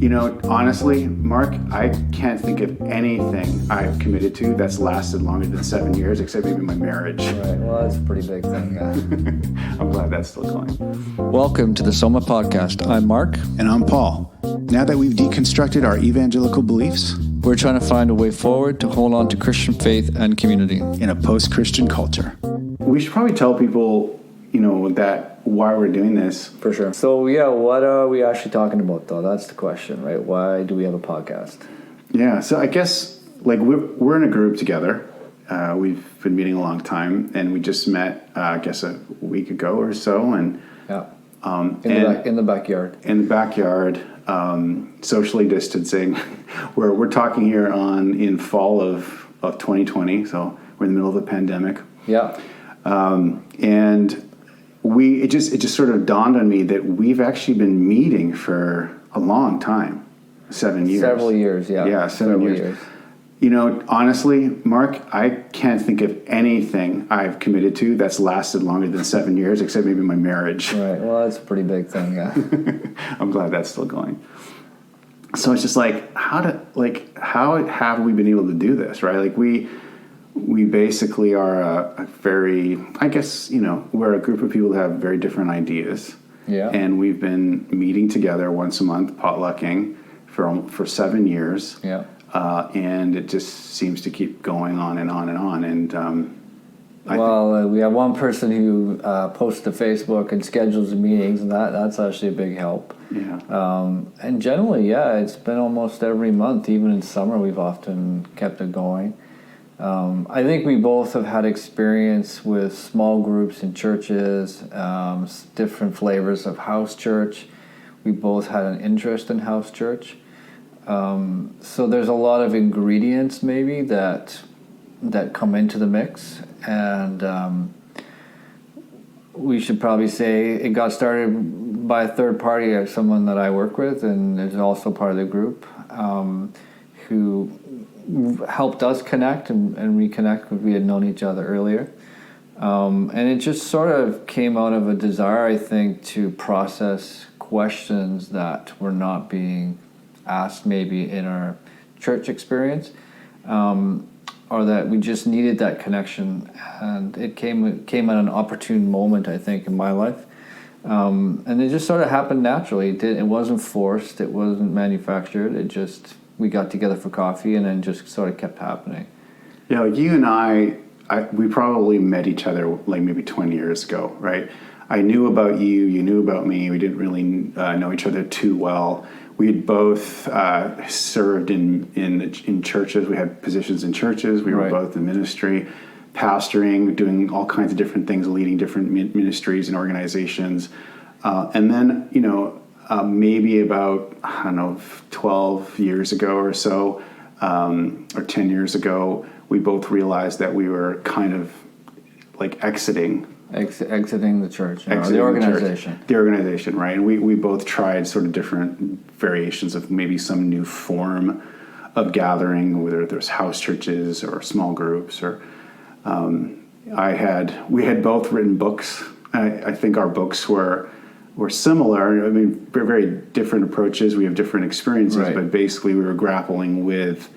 Honestly, Mark, I can't think of anything I've committed to that's lasted longer than 7 years, except maybe my marriage. Right, well, that's a pretty big thing, yeah. I'm glad that's still going. Welcome to the Soma podcast. I'm Mark. And I'm Paul. Now that we've deconstructed our evangelical beliefs, we're trying to find a way forward to hold on to Christian faith and community in a post-Christian culture. We should probably tell people, that why we're doing this. For sure. So, yeah, what are we actually talking about, though? That's the question, right? Why do we have a podcast? Yeah, so I guess, we're in a group together. We've been meeting a long time, and we just met, a week ago or so. And yeah, in the backyard. In the backyard, socially distancing. We're talking here in fall of 2020, so we're in the middle of the pandemic. Yeah. And it just sort of dawned on me that we've actually been meeting for a long time, 7 years. Several years, yeah. Yeah, several years. Honestly, Mark, I can't think of anything I've committed to that's lasted longer than 7 years, except maybe my marriage. Right, well, that's a pretty big thing, yeah. I'm glad that's still going. So it's just how have we been able to do this, right? We basically are a very, we're a group of people that have very different ideas. Yeah. And we've been meeting together once a month, potlucking for 7 years. Yeah. And it just seems to keep going on and on and on. And we have one person who posts to Facebook and schedules the meetings, and that's actually a big help. Yeah. And generally, yeah, it's been almost every month. Even in summer, we've often kept it going. I think we both have had experience with small groups in churches, different flavors of house church. We both had an interest in house church. So there's a lot of ingredients maybe that come into the mix. And we should probably say it got started by a third party, someone that I work with, and is also part of the group, who helped us connect and reconnect because we had known each other earlier. And it just sort of came out of a desire, I think, to process questions that were not being asked maybe in our church experience, or that we just needed that connection. And it came at an opportune moment, I think, in my life. And it just sort of happened naturally. It wasn't forced. It wasn't manufactured. We got together for coffee, and then just sort of kept happening. Yeah, you and we probably met each other maybe 20 years ago, right? I knew about you, you knew about me. We didn't really know each other too well. We had both served in churches. We had positions in churches. We were both in ministry, pastoring, doing all kinds of different things, leading different ministries and organizations. And then, maybe about, 12 years ago or so, or 10 years ago, we both realized that we were kind of exiting the church, the organization. The organization, right? And we both tried sort of different variations of maybe some new form of gathering, whether there's house churches or small groups, or we had both written books. I think our books were similar. I mean, very different approaches. We have different experiences, but basically we were grappling with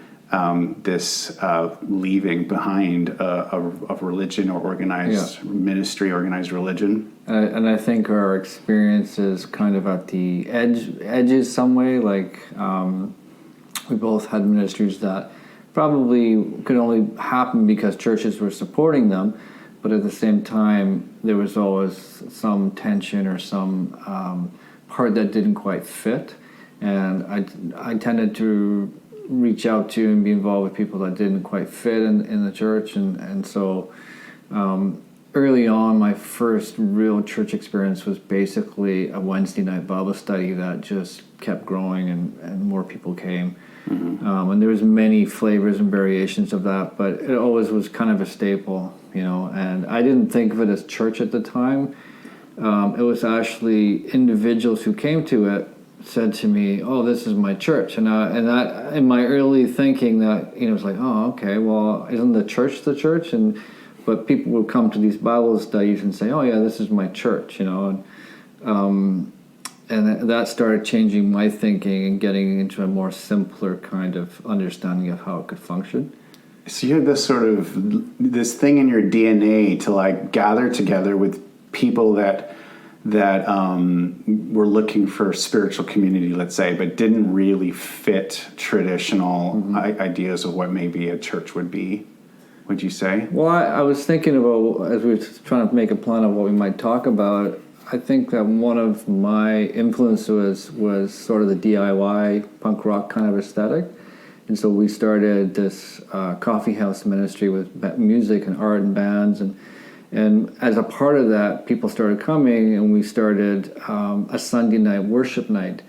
this leaving behind of religion or organized ministry, organized religion. And I think our experience is kind of at the edges some way. We both had ministries that probably could only happen because churches were supporting them. But at the same time, there was always some tension or some part that didn't quite fit. And I tended to reach out to and be involved with people that didn't quite fit in the church. And so early on, my first real church experience was basically a Wednesday night Bible study that just kept growing and more people came. Mm-hmm. And there was many flavors and variations of that, but it always was kind of a staple, and I didn't think of it as church at the time. It was actually individuals who came to it said to me, "Oh, this is my church," and that in my early thinking that it was like, "Oh, okay, well, isn't the church?" But people would come to these Bible studies and say, "Oh, yeah, this is my church," and that started changing my thinking and getting into a more simpler kind of understanding of how it could function. So you had this thing in your DNA to like gather together with people that were looking for spiritual community, let's say, but didn't really fit traditional ideas of what maybe a church would be. Would you say? Well, I was thinking about, as we were trying to make a plan of what we might talk about, I think that one of my influences was sort of the DIY punk rock kind of aesthetic. And so we started this coffee house ministry with music and art and bands. And as a part of that, people started coming, and we started a Sunday night worship night.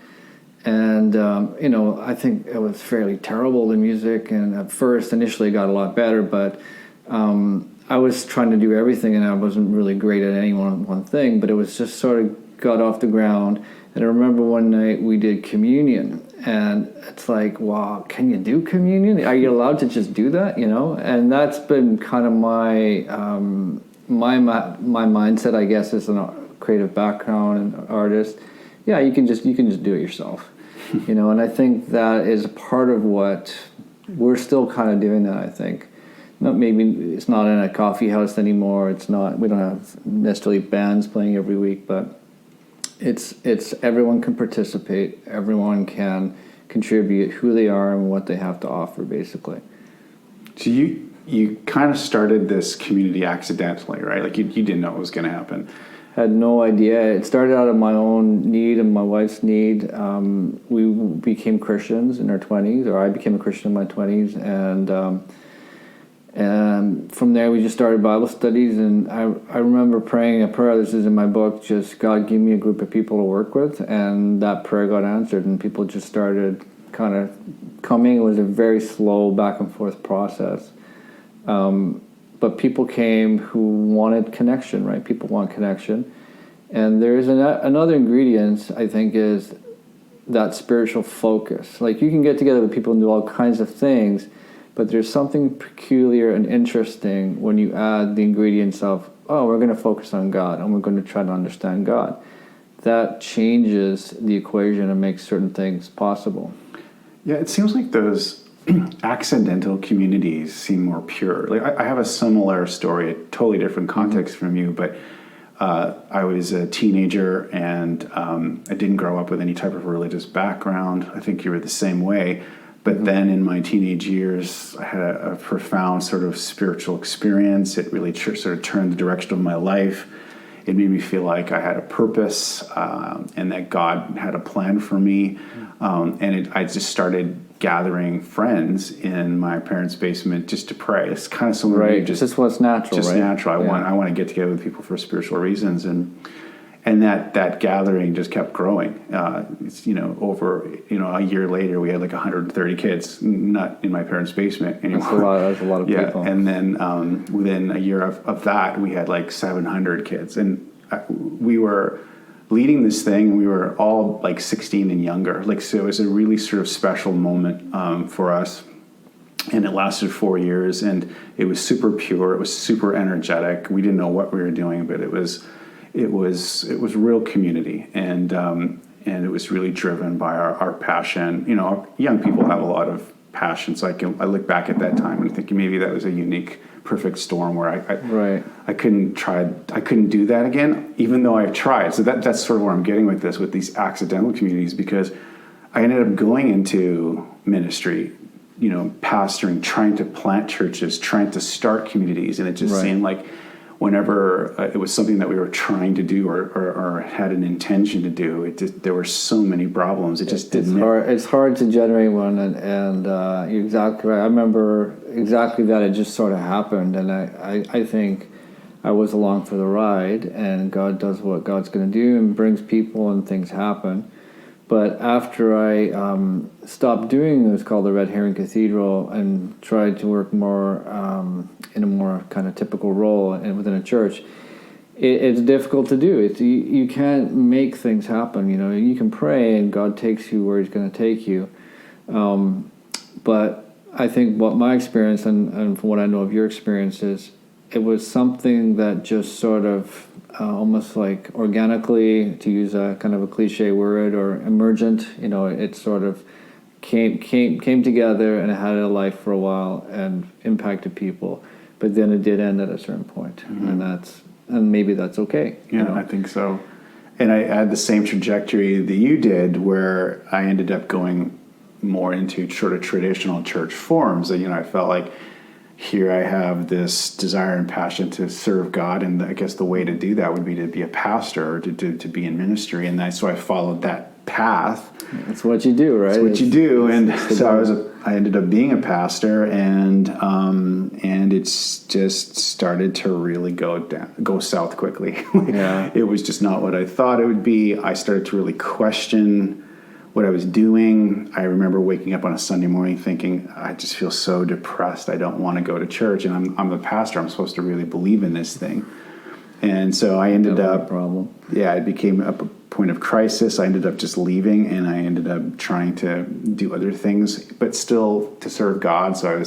And, I think it was fairly terrible, the music. And at first, initially, it got a lot better. But I was trying to do everything, and I wasn't really great at any one thing. But it was just sort of got off the ground. And I remember one night we did communion. And it's like, wow, can you do communion? Are you allowed to just do that, And that's been kind of my mindset, I guess, as a creative background and artist. Yeah, you can just do it yourself, And I think that is a part of what we're still kind of doing. That I think, maybe it's not in a coffee house anymore. It's not. We don't have necessarily bands playing every week, but it's everyone can participate. Everyone can contribute who they are and what they have to offer, basically. So you kind of started this community accidentally, right? Like you didn't know it was going to happen. Had no idea. It started out of my own need and my wife's need. We became Christians in our 20s, or I became a Christian in my 20s, and from there we just started Bible studies. And I remember praying a prayer. This is in my book. Just, God, give me a group of people to work with, and that prayer got answered, and people just started kind of coming. It was a very slow back and forth process. But people came who wanted connection, right? People want connection. And there's another ingredient, I think, is that spiritual focus. Like, you can get together with people and do all kinds of things, but there's something peculiar and interesting when you add the ingredients of, we're going to focus on God, and we're going to try to understand God. That changes the equation and makes certain things possible. Yeah, it seems like those accidental communities seem more pure. Like I have a similar story, a totally different context from you, but I was a teenager, and I didn't grow up with any type of religious background. I think you were the same way. But then in my teenage years, I had a profound sort of spiritual experience. It really sort of turned the direction of my life. It made me feel like I had a purpose, and that God had a plan for me. I just started gathering friends in my parents' basement just to pray. It's kind of similar. Right. Just what's natural. Just right? natural. I want to get together with people for spiritual reasons, and that gathering just kept growing. Over a year later, we had like 130 kids, not in my parents' basement anymore. That's a lot of people. Yeah, and then within a year of that, we had like 700 kids, and we were leading this thing, and we were all like 16 and younger. So it was a really sort of special moment for us. And it lasted 4 years, and it was super pure. It was super energetic. We didn't know what we were doing, but it was real community, and it was really driven by our passion. Young people have a lot of passion, so I look back at that time and think maybe that was a unique, perfect storm where I couldn't do that again, even though I've tried. So that's sort of where I'm getting with this, with these accidental communities, because I ended up going into ministry, pastoring, trying to plant churches, trying to start communities, and it just seemed like whenever it was something that we were trying to do or had an intention to do, there were so many problems. It just didn't. It's hard to generate one, and you're exactly right. I remember exactly that. It just sort of happened, and I think I was along for the ride, and God does what God's going to do and brings people and things happen. But after I stopped doing it was called the Red Herring Cathedral, and tried to work more in a more kind of typical role within a church, it's difficult to do. You can't make things happen. You can pray and God takes you where He's going to take you. But I think what my experience and from what I know of your experience is, it was something that just sort of almost like organically, to use a kind of a cliche word, or emergent. It sort of came together, and it had a life for a while and impacted people. But then it did end at a certain point, and maybe that's okay. Yeah, I think so. And I had the same trajectory that you did, where I ended up going more into sort of traditional church forms. I felt like here I have this desire and passion to serve God, and I guess the way to do that would be to be a pastor, or to be in ministry, and so I followed that path. That's what you do, right? That's what you do, and so I ended up being a pastor, and it's just started to really go south quickly. It was just not what I thought it would be. I started to really question what I was doing. I remember waking up on a Sunday morning thinking, I just feel so depressed. I don't want to go to church, and I'm the pastor. I'm supposed to really believe in this thing. And so I ended up, it became a point of crisis. I ended up just leaving, and I ended up trying to do other things, but still to serve God. So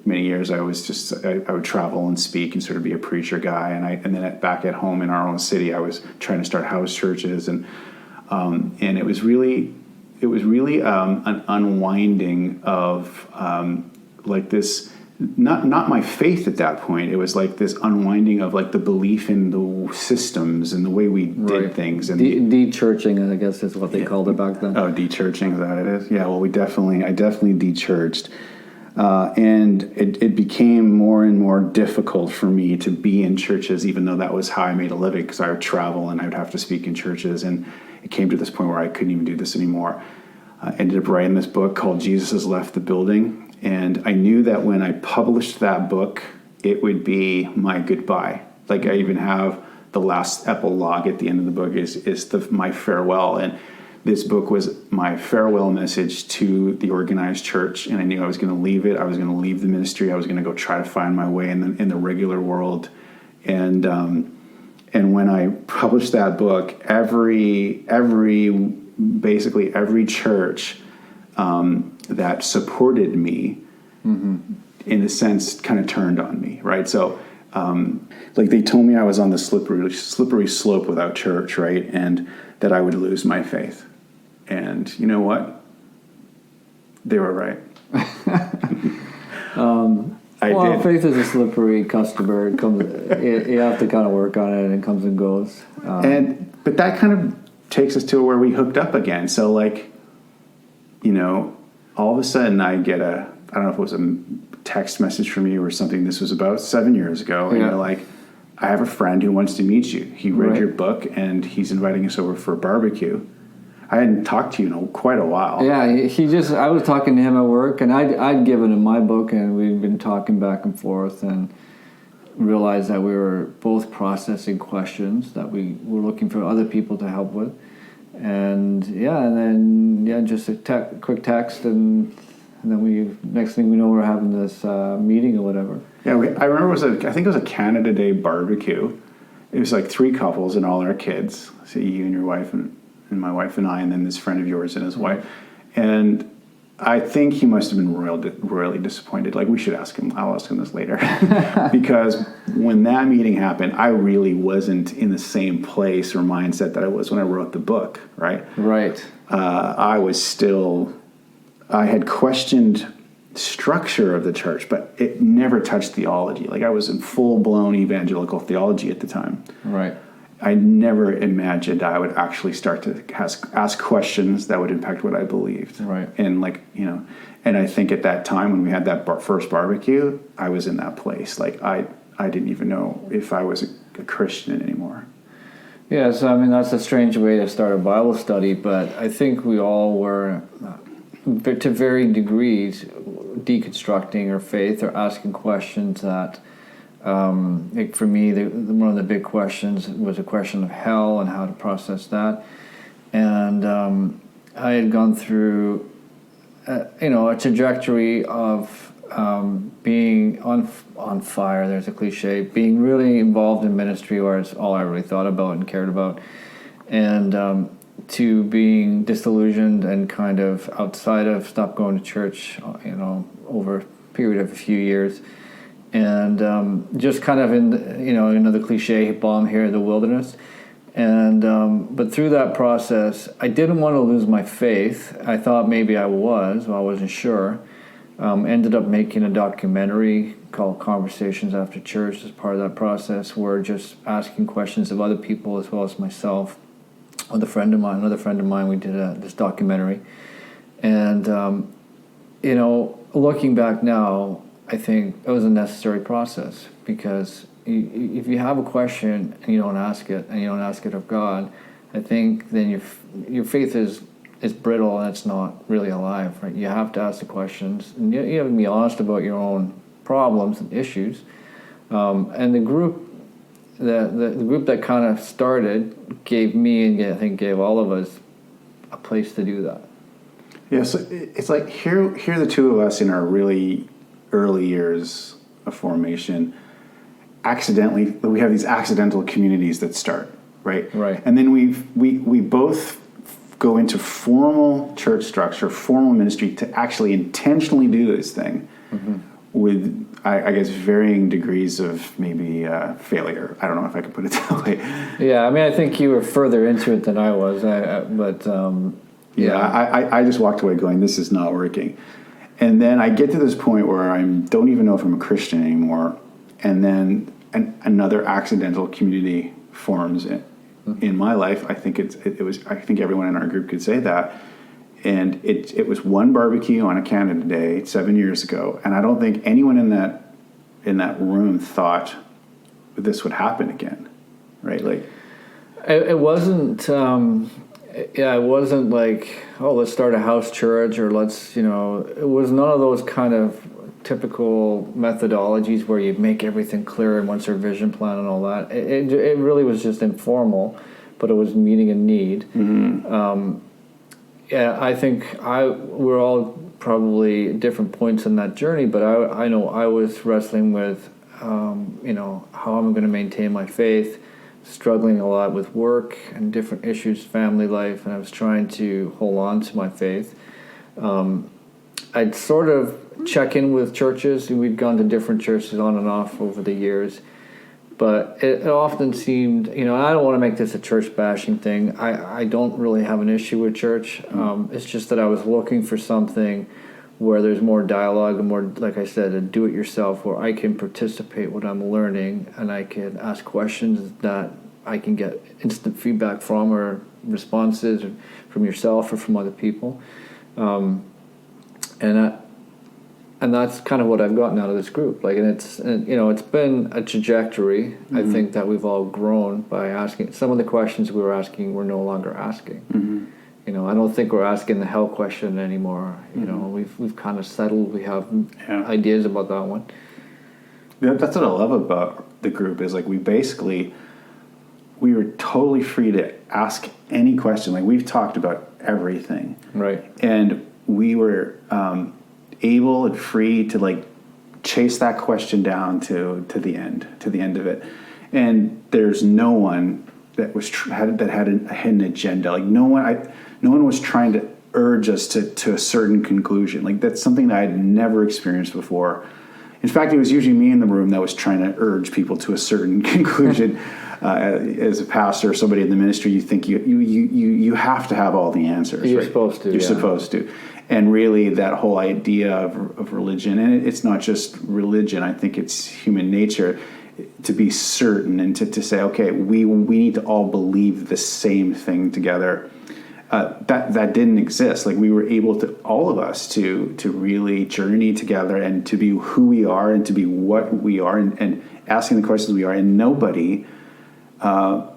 many years I would travel and speak and sort of be a preacher guy. And then back at home in our own city, I was trying to start house churches, and it was really an unwinding of like this. Not my faith at that point. It was like this unwinding of like the belief in the systems and the way we did things. And de-churching, I guess, is what they called it back then. Oh, de-churching, is that what it is? Yeah, well, I definitely de-churched. And it became more and more difficult for me to be in churches, even though that was how I made a living, because I would travel and I would have to speak in churches. And it came to this point where I couldn't even do this anymore. I ended up writing this book called Jesus Has Left the Building. And I knew that when I published that book, it would be my goodbye. Like, I even have the last epilogue at the end of the book is my farewell. And this book was my farewell message to the organized church. And I knew I was going to leave it. I was going to leave the ministry. I was going to go try to find my way in the regular world. And when I published that book, basically every church that supported me, in a sense, kind of turned on me, right? So, like, they told me I was on the slippery slope without church, right? And that I would lose my faith. And you know what? They were right. Faith is a slippery customer. It comes. You have to kind of work on it, and it comes and goes. But that kind of takes us to where we hooked up again. So, like, all of a sudden I get I don't know if it was a text message from you or something. This was about 7 years ago. And you're like, I have a friend who wants to meet you. He read your book, and he's inviting us over for a barbecue. I hadn't talked to you in quite a while. Yeah, I was talking to him at work, and I'd given him my book, and we'd been talking back and forth, and realized that we were both processing questions that we were looking for other people to help with. And just a quick text, and then next thing we know, we're having this meeting or whatever. Yeah, I remember I think it was a Canada Day barbecue. It was like 3 couples and all our kids. So you and your wife and my wife and I, and then this friend of yours and his wife. And I think he must have been royally disappointed. Like, we should ask him. I'll ask him this later. Because when that meeting happened, I really wasn't in the same place or mindset that I was when I wrote the book, right? Right. I had questioned structure of the church, but it never touched theology. Like, I was in full-blown evangelical theology at the time. Right. I never imagined I would actually start to ask questions that would impact what I believed. Right. And and I think at that time when we had that first barbecue, I was in that place. Like, I didn't even know if I was a Christian anymore. Yeah, so I mean, that's a strange way to start a Bible study, but I think we all were, to varying degrees, deconstructing our faith or asking questions that, like for me, one of the big questions was a question of hell and how to process that. And I had gone through, a trajectory of being on fire. There's a cliche, being really involved in ministry, where it's all I really thought about and cared about, and to being disillusioned and kind of outside of, stopped going to church, over a period of a few years. and just kind of in another cliche, bomb here in the wilderness. And but through that process, I didn't want to lose my faith. I thought maybe I was, well, I wasn't sure. Ended up making a documentary called Conversations After Church as part of that process, where just asking questions of other people as well as myself. With another friend of mine, we did this documentary. And, looking back now, I think it was a necessary process, because if you have a question and you don't ask it, and you don't ask it of God, I think then your faith is brittle and it's not really alive, right? You have to ask the questions, and you have to be honest about your own problems and issues. And the group that kind of started gave me, and I think gave all of us, a place to do that. Yeah, so it's like here are the two of us in our really early years of formation. Accidentally, we have these accidental communities that start, right? Right. And then we both go into formal church structure, formal ministry to actually intentionally do this thing with, I guess, varying degrees of maybe failure. I don't know if I could put it that way. Yeah, I mean, I think you were further into it than I was, I just walked away going, this is not working. And then I get to this point where I don't even know if I'm a Christian anymore. And then another accidental community forms in my life. I think it was. I think everyone in our group could say that. And it was one barbecue on a Canada Day 7 years ago, and I don't think anyone in that room thought this would happen again, right? Like, it wasn't. It wasn't like, oh, let's start a house church, or let's, it was none of those kind of typical methodologies where you make everything clear and what's your vision plan and all that. It really was just informal, but it was meeting a need. Mm-hmm. I think we're all probably at different points in that journey, but I know I was wrestling with, how I'm going to maintain my faith, struggling a lot with work and different issues, family life, and I was trying to hold on to my faith. I'd sort of check in with churches, and we'd gone to different churches on and off over the years, but it often seemed, I don't want to make this a church bashing thing. I don't really have an issue with church. It's just that I was looking for something where there's more dialogue and more, like I said, a do-it-yourself, where I can participate what I'm learning, and I can ask questions that I can get instant feedback from, or responses from yourself or from other people. And that's kind of what I've gotten out of this group. Like, and it's been a trajectory. Mm-hmm. I think that we've all grown by asking some of the questions we were asking. We're no longer asking. Mm-hmm. I don't think we're asking the hell question anymore. We've kind of settled. We have ideas about that one. Yeah, that's what I love about the group, is like we were totally free to ask any question. Like, we've talked about everything, right? And we were able and free to like chase that question down to the end of it. And there's no one that had a hidden agenda. Like, no one was trying to urge us to a certain conclusion. Like, that's something that I'd never experienced before. In fact, it was usually me in the room that was trying to urge people to a certain conclusion. As a pastor or somebody in the ministry, you think you have to have all the answers. You're right? supposed to. You're supposed to. And really, that whole idea of religion, and it's not just religion. I think it's human nature to be certain and to say, okay, we need to all believe the same thing together. That didn't exist. Like, we were able to, all of us, to really journey together and to be who we are and to be what we are and asking the questions we are. And nobody,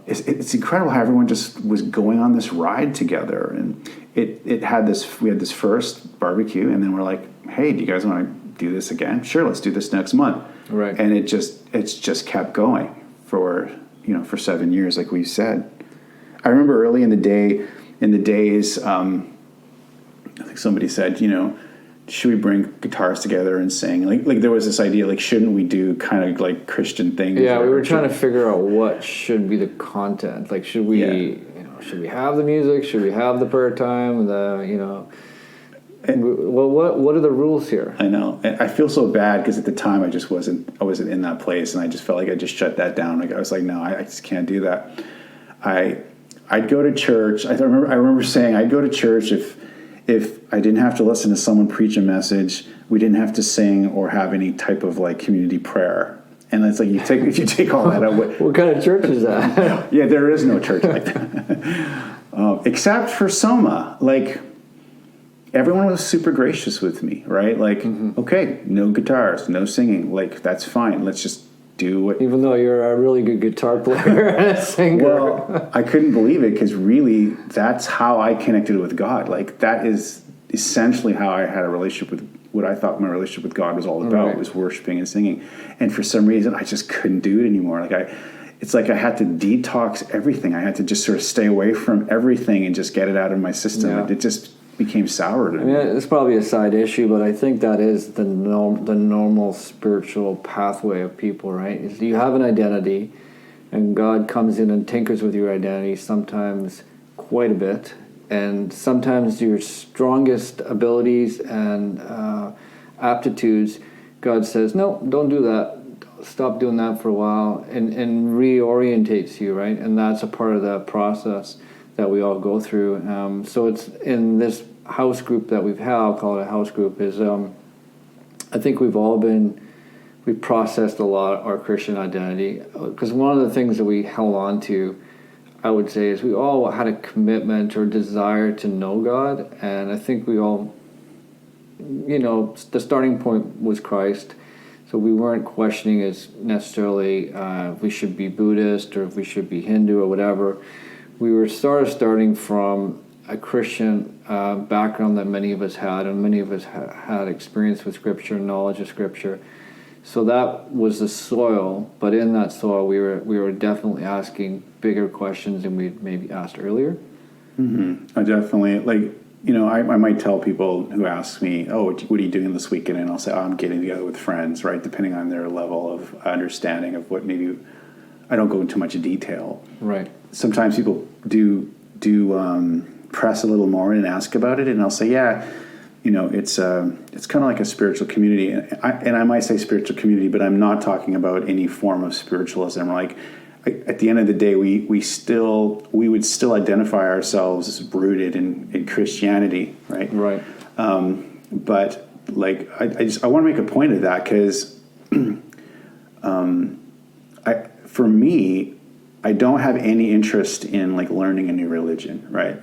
it's incredible how everyone just was going on this ride together. And we had this first barbecue, and then we're like, hey, do you guys want to do this again? Sure, let's do this next month. Right. And it's just kept going for 7 years, like we said. I remember early in the days, I think somebody said, should we bring guitars together and sing? Like there was this idea, like, shouldn't we do kind of like Christian things? Yeah, we were trying to figure out what should be the content. Like, should we, should we have the music? Should we have the prayer time? Well, what are the rules here? I know. And I feel so bad because at the time I wasn't in that place, and I just felt like I just shut that down. Like I was like, no, I just can't do that. I'd go to church. I remember saying I'd go to church if I didn't have to listen to someone preach a message, we didn't have to sing or have any type of like community prayer. And it's like if you take all that away. What kind of church is that? Yeah, there is no church like that. Except for Soma. Like, everyone was super gracious with me, right? Like, okay, no guitars, no singing. Like, that's fine. Let's just do what... Even though you're a really good guitar player and a singer. Well, I couldn't believe it because really that's how I connected with God. Like, that is essentially how I had a relationship with... What I thought my relationship with God was all about was worshiping and singing. And for some reason, I just couldn't do it anymore. It's like I had to detox everything. I had to just sort of stay away from everything and just get it out of my system. Yeah. It just became sour to me. I mean, it's probably a side issue, but I think that is the normal spiritual pathway of people, right? Is you have an identity, and God comes in and tinkers with your identity, sometimes quite a bit. And sometimes your strongest abilities and aptitudes, God says, no, don't do that. Stop doing that for a while, and reorientates you, right? And that's a part of the process that we all go through. So it's in this house group that we've had, I'll call it a house group, is I think we've processed a lot our Christian identity. Because one of the things that we held on to, I would say, is we all had a commitment or desire to know God, and I think we all, the starting point was Christ, so we weren't questioning as necessarily if we should be Buddhist or if we should be Hindu or whatever. We were starting from a Christian background that many of us had, and many of us had experience with Scripture, knowledge of Scripture. So that was the soil, but in that soil we were definitely asking bigger questions than we'd maybe asked earlier. Mm-hmm. I definitely, I might tell people who ask me, oh, what are you doing this weekend? And I'll say, oh, I'm getting together with friends, right? Depending on their level of understanding of what maybe, I don't go into much detail. Right. Sometimes people do press a little more and ask about it, and I'll say, yeah, it's kind of like a spiritual community, and I might say spiritual community, but I'm not talking about any form of spiritualism. Like, at the end of the day, we would still identify ourselves as rooted in Christianity, right? Right. But like, I want to make a point of that because, for me, I don't have any interest in like learning a new religion, right?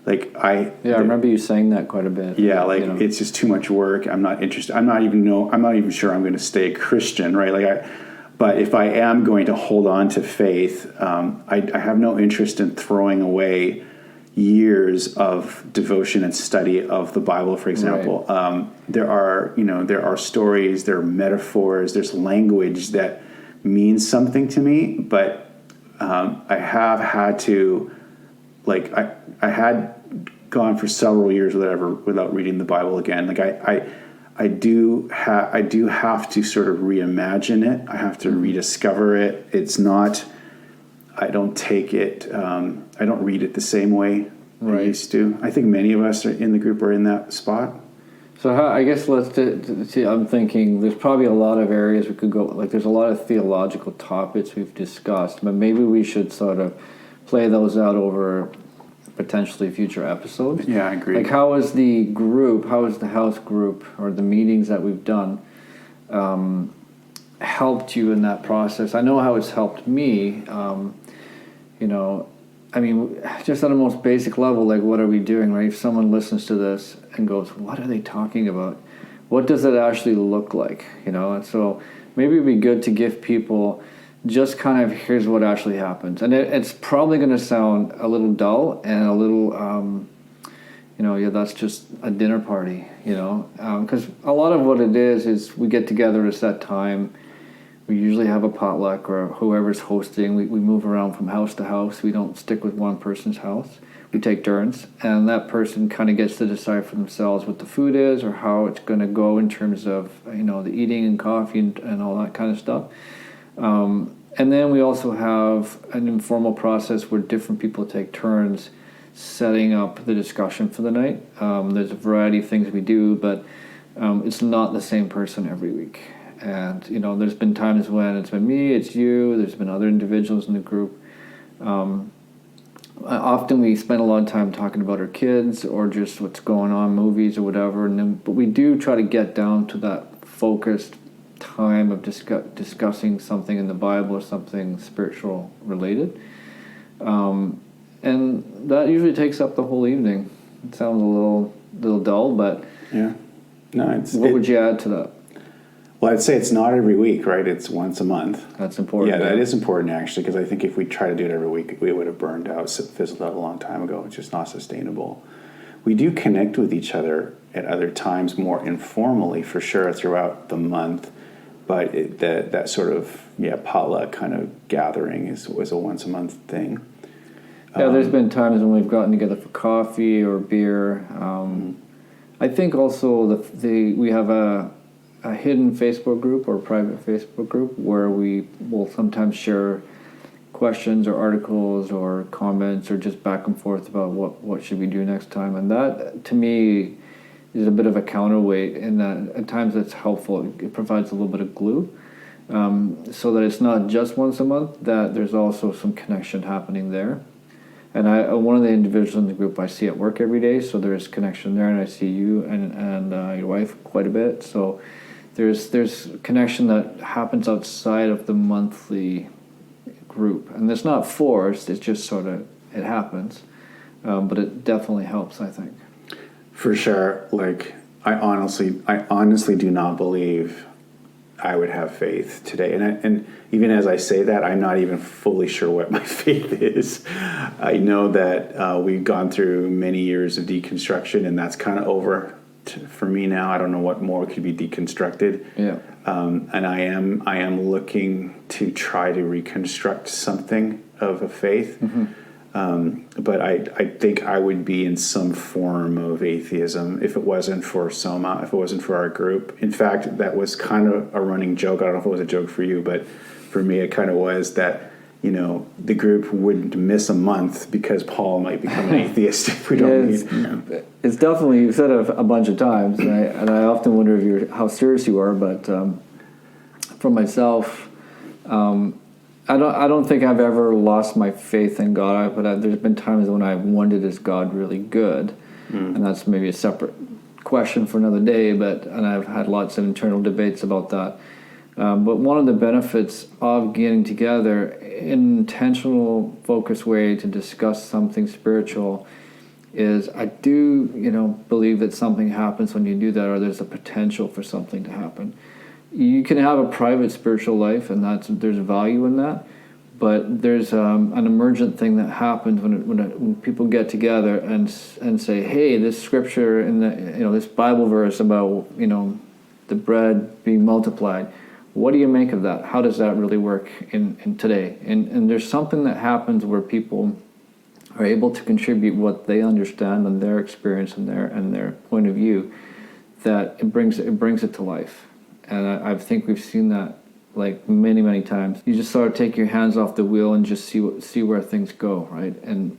I remember you saying that quite a bit. Yeah, it's just too much work. I'm not interested. I'm not even sure I'm going to stay a Christian, right? But if I am going to hold on to faith, I have no interest in throwing away years of devotion and study of the Bible, for example. Right. There are stories, there are metaphors, there's language that means something to me, but I have had to, I had gone for several years without reading the Bible again. I do have to sort of reimagine it. I have to rediscover it. It's not. I don't take it. I don't read it the same way I used to. I think many of us in the group are in that spot. So I guess let's see. I'm thinking there's probably a lot of areas we could go. Like there's a lot of theological topics we've discussed, but maybe we should sort of play those out over potentially future episodes. Yeah, I agree. Like how is the house group or the meetings that we've done helped you in that process? I know how it's helped me. I mean, just on a most basic level, like what are we doing, right? If someone listens to this and goes, what are they talking about? What does it actually look like? And so maybe it'd be good to give people just kind of, here's what actually happens. And it's probably going to sound a little dull and a little, that's just a dinner party, because a lot of what it is we get together at a set time. We usually have a potluck or whoever's hosting. We move around from house to house. We don't stick with one person's house. We take turns, and that person kind of gets to decide for themselves what the food is or how it's going to go in terms of, the eating and coffee and all that kind of stuff. And then we also have an informal process where different people take turns setting up the discussion for the night. There's a variety of things we do, but it's not the same person every week. And, there's been times when it's been me, it's you, there's been other individuals in the group. Often we spend a lot of time talking about our kids or just what's going on, movies or whatever. But we do try to get down to that focused time of discussing something in the Bible or something spiritual related. And that usually takes up the whole evening. It sounds a little dull, but Yeah. No, what would you add to that? Well, I'd say it's not every week, right? It's once a month. That's important. Yeah, that is important, actually, because I think if we try to do it every week, we would have burned out, fizzled out a long time ago. It's just not sustainable. We do connect with each other at other times more informally, for sure, throughout the month. But that sort of, potluck kind of gathering was a once-a-month thing. Yeah, there's been times when we've gotten together for coffee or beer. I think also we have a hidden Facebook group or private Facebook group where we will sometimes share questions or articles or comments or just back and forth about what should we do next time. And that, to me, is a bit of a counterweight in that at times it's helpful. It provides a little bit of glue so that it's not just once a month, that there's also some connection happening there. And one of the individuals in the group I see at work every day, so there's connection there, and I see you and your wife quite a bit. So there's connection that happens outside of the monthly group, and it's not forced. It's just sort of it happens, but it definitely helps, I think. For sure. Like, I honestly do not believe I would have faith today. And even as I say that, I'm not even fully sure what my faith is. I know that we've gone through many years of deconstruction, and that's kind of over for me now. I don't know what more could be deconstructed. Yeah. And I am looking to try to reconstruct something of a faith. Mm-hmm. But I think I would be in some form of atheism if it wasn't for Soma, if it wasn't for our group. In fact, that was kind of a running joke. I don't know if it was a joke for you, but for me it kind of was that, the group wouldn't miss a month because Paul might become an atheist if we don't meet. It's definitely, you've said it a bunch of times, and I often wonder how serious you are, but for myself, I don't think I've ever lost my faith in God, but there's been times when I've wondered, is God really good? And that's maybe a separate question for another day, and I've had lots of internal debates about that. But one of the benefits of getting together in an intentional, focused way to discuss something spiritual is I do, believe that something happens when you do that, or there's a potential for something to happen. You can have a private spiritual life, and there's value in that. But there's an emergent thing that happens when people get together and say, "Hey, this scripture in this Bible verse about the bread being multiplied. What do you make of that? How does that really work in today?" And there's something that happens where people are able to contribute what they understand and their experience and their point of view, that it brings it to life. And I think we've seen that like many, many times. You just sort of take your hands off the wheel and just see where things go, right? And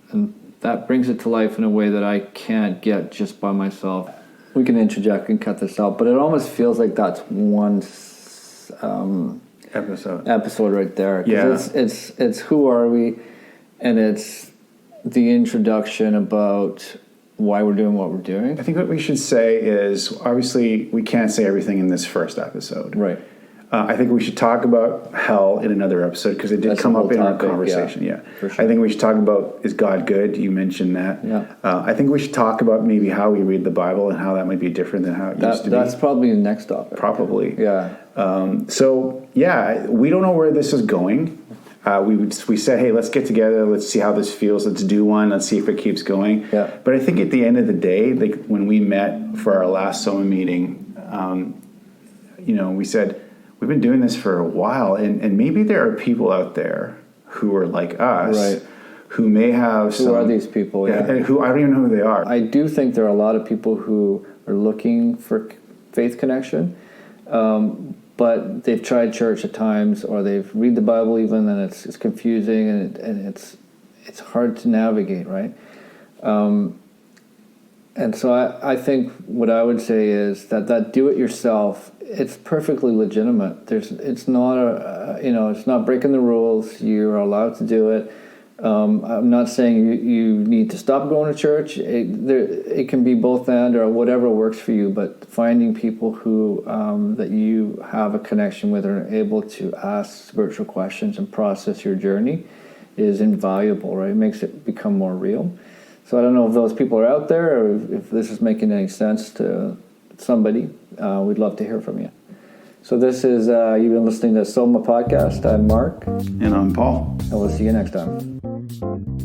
that brings it to life in a way that I can't get just by myself. We can interject and cut this out, but it almost feels like that's one episode right there. Yeah. It's who are we, and it's the introduction about why we're doing what we're doing. I think what we should say is, obviously, we can't say everything in this first episode. Right. I think we should talk about hell in another episode because it did That's come the up in whole our topic, conversation. yeah, for sure. I think we should talk about, is God good? You mentioned that. Yeah. I think we should talk about maybe how we read the Bible and how that might be different than how it used to be. That's probably the next topic. Probably. Yeah. We don't know where this is going. We said, hey, let's get together. Let's see how this feels. Let's do one. Let's see if it keeps going. Yeah. But I think at the end of the day, like when we met for our last Soma meeting, we said, we've been doing this for a while, and maybe there are people out there who are like us, right, who may have Who are these people? Yeah. And who I don't even know who they are. I do think there are a lot of people who are looking for faith connection, but they've tried church at times, or they've read the Bible even, and it's confusing, and it's hard to navigate, right? And so I think what I would say is that do-it-yourself, it's perfectly legitimate. It's not it's not breaking the rules. You're allowed to do it. I'm not saying you need to stop going to church. It can be both and or whatever works for you. But finding people who that you have a connection with and are able to ask spiritual questions and process your journey is invaluable. Right? It makes it become more real. So I don't know if those people are out there or if this is making any sense to somebody. We'd love to hear from you. So this is, you've been listening to Soma Podcast. I'm Mark. And I'm Paul. And we'll see you next time.